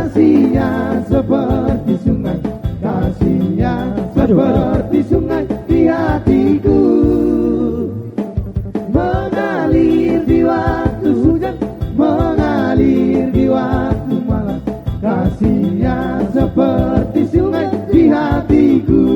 kasihnya seperti sungai, kasihnya seperti sungai di hatiku, mengalir di waktu hujan, mengalir di waktu malam, kasihnya seperti sungai di hatiku.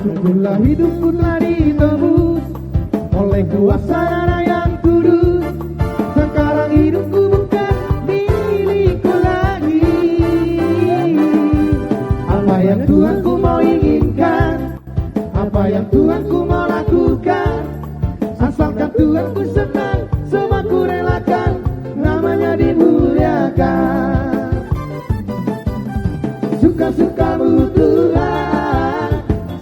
Sungguhlah hidupku telah ditebus oleh kuasa darah yang kudus. Sekarang hidupku bukan milikku lagi. Apa yang Tuhanku mau inginkan, apa yang Tuhanku mau lakukan, asalkan Tuhanku senang, semua ku relakan, namanya dimuliakan. Suka-sukamu Tuhan,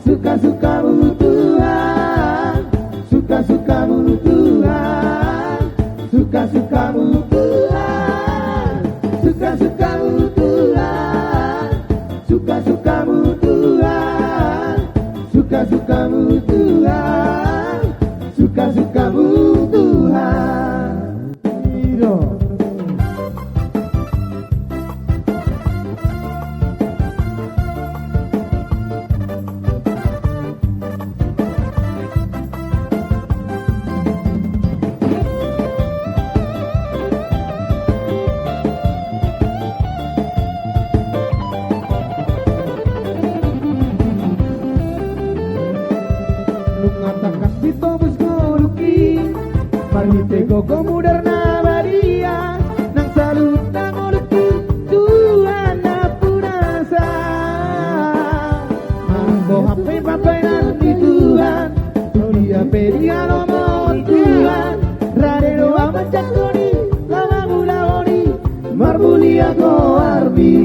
suka-sukamu Tuhan, suka-sukamu Tuhan, suka-sukamu Tuhan, suka-sukamu Tuhan, suka-sukamu Tuhan, suka-sukamu Tuhan, suka-sukamu Tuhan. Ngatakan ditobus koluki Marhite koko mudarna badia Nang salut nang oluki Tuhan napurasa Angko hape papai nanti Tuhan Dunia pedia nomor Tuhan Rade doa mencakoni Lama muda oni Marbulia ko arbi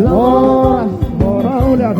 Loras Mora udah